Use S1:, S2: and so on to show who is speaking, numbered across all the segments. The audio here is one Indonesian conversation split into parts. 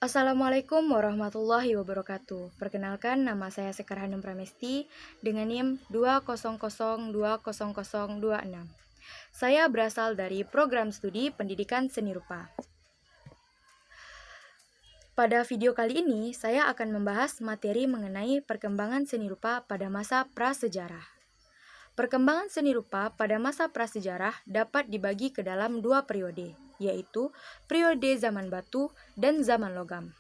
S1: Assalamualaikum warahmatullahi wabarakatuh. Perkenalkan, nama saya Sekar Hanum Pramesti dengan NIM 200200026. Saya berasal dari program studi Pendidikan Seni Rupa. Pada video kali ini, saya akan membahas materi mengenai perkembangan seni rupa pada masa prasejarah. Perkembangan seni rupa pada masa prasejarah dapat dibagi ke dalam dua periode, yaitu periode zaman batu dan zaman logam.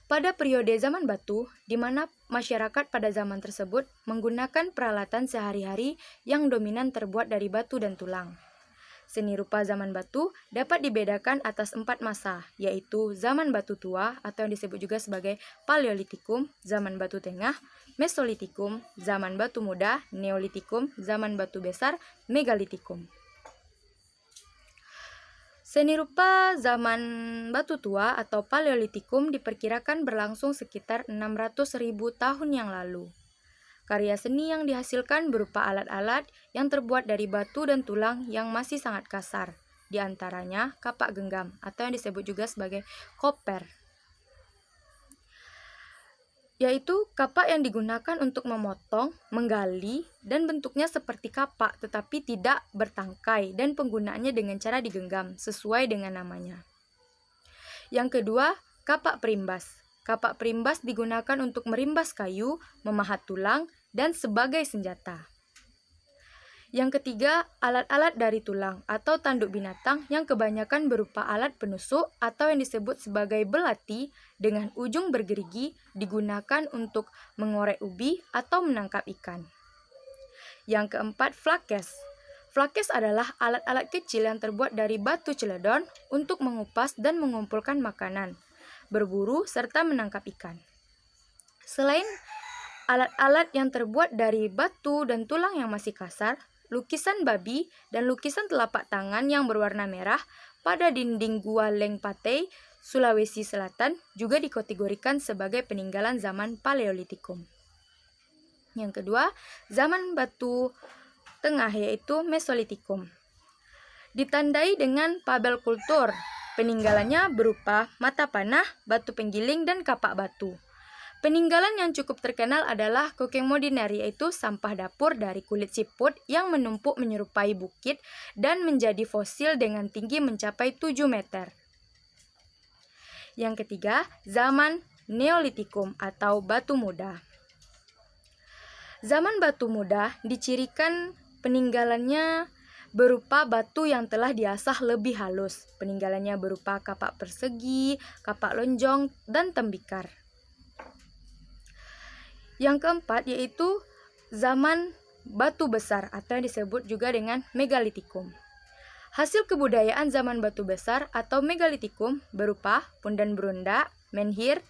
S1: Pada periode zaman batu, di mana masyarakat pada zaman tersebut menggunakan peralatan sehari-hari yang dominan terbuat dari batu dan tulang. Seni rupa zaman batu dapat dibedakan atas 4 masa, yaitu zaman batu tua atau yang disebut juga sebagai Paleolitikum, zaman batu tengah, Mesolitikum, zaman batu muda, Neolitikum, zaman batu besar, Megalitikum. Seni rupa zaman batu tua atau Paleolitikum diperkirakan berlangsung sekitar 600.000 tahun yang lalu. Karya seni yang dihasilkan berupa alat-alat yang terbuat dari batu dan tulang yang masih sangat kasar, di antaranya kapak genggam atau yang disebut juga sebagai koper, yaitu kapak yang digunakan untuk memotong, menggali, dan bentuknya seperti kapak tetapi tidak bertangkai dan penggunaannya dengan cara digenggam sesuai dengan namanya. Yang kedua, kapak perimbas. Kapak perimbas digunakan untuk merimbas kayu, memahat tulang, dan sebagai senjata. Yang ketiga, alat-alat dari tulang atau tanduk binatang yang kebanyakan berupa alat penusuk atau yang disebut sebagai belati dengan ujung bergerigi digunakan untuk mengorek ubi atau menangkap ikan. Yang keempat, flakes. Flakes adalah alat-alat kecil yang terbuat dari batu celedon untuk mengupas dan mengumpulkan makanan, berburu, serta menangkap ikan. Selain alat-alat yang terbuat dari batu dan tulang yang masih kasar, lukisan babi dan lukisan telapak tangan yang berwarna merah pada dinding Gua Leng Patei, Sulawesi Selatan juga dikategorikan sebagai peninggalan zaman Paleolitikum. Yang kedua, zaman batu tengah yaitu Mesolitikum. Ditandai dengan Pabel kultur, peninggalannya berupa mata panah, batu penggiling, dan kapak batu. Peninggalan yang cukup terkenal adalah Kokeng Modiner, yaitu sampah dapur dari kulit siput yang menumpuk menyerupai bukit dan menjadi fosil dengan tinggi mencapai 7 meter. Yang ketiga, zaman Neolitikum atau batu muda. Zaman batu muda dicirikan peninggalannya berupa batu yang telah diasah lebih halus. Peninggalannya berupa kapak persegi, kapak lonjong, dan tembikar. Yang keempat yaitu zaman batu besar atau yang disebut juga dengan Megalitikum. Hasil kebudayaan zaman batu besar atau Megalitikum berupa pundan berunda, menhir,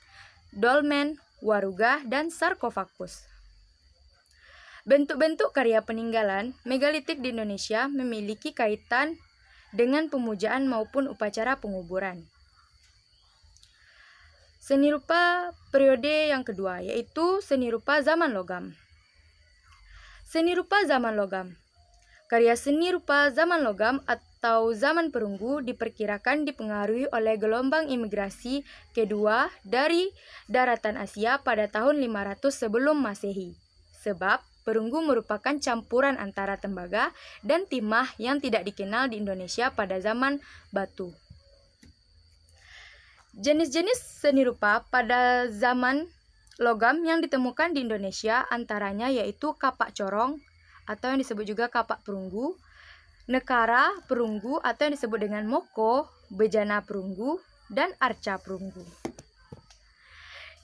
S1: dolmen, waruga, dan sarkofagus. Bentuk-bentuk karya peninggalan megalitik di Indonesia memiliki kaitan dengan pemujaan maupun upacara penguburan. Seni rupa periode yang kedua yaitu seni rupa zaman logam. Seni rupa zaman logam. Karya seni rupa zaman logam atau zaman perunggu diperkirakan dipengaruhi oleh gelombang imigrasi kedua dari daratan Asia pada tahun 500 sebelum Masehi. Sebab perunggu merupakan campuran antara tembaga dan timah yang tidak dikenal di Indonesia pada zaman batu. Jenis-jenis seni rupa pada zaman logam yang ditemukan di Indonesia antaranya yaitu kapak corong atau yang disebut juga kapak perunggu, nekara perunggu atau yang disebut dengan moko, bejana perunggu, dan arca perunggu.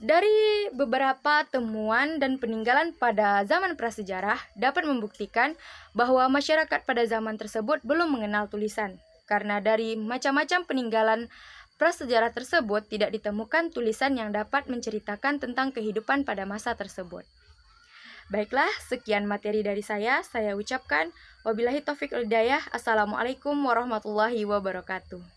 S1: Dari beberapa temuan dan peninggalan pada zaman prasejarah dapat membuktikan bahwa masyarakat pada zaman tersebut belum mengenal tulisan. Karena dari macam-macam peninggalan prasejarah tersebut tidak ditemukan tulisan yang dapat menceritakan tentang kehidupan pada masa tersebut. Baiklah, sekian materi dari saya ucapkan wabillahi taufiq wal hidayah. Assalamualaikum warahmatullahi wabarakatuh.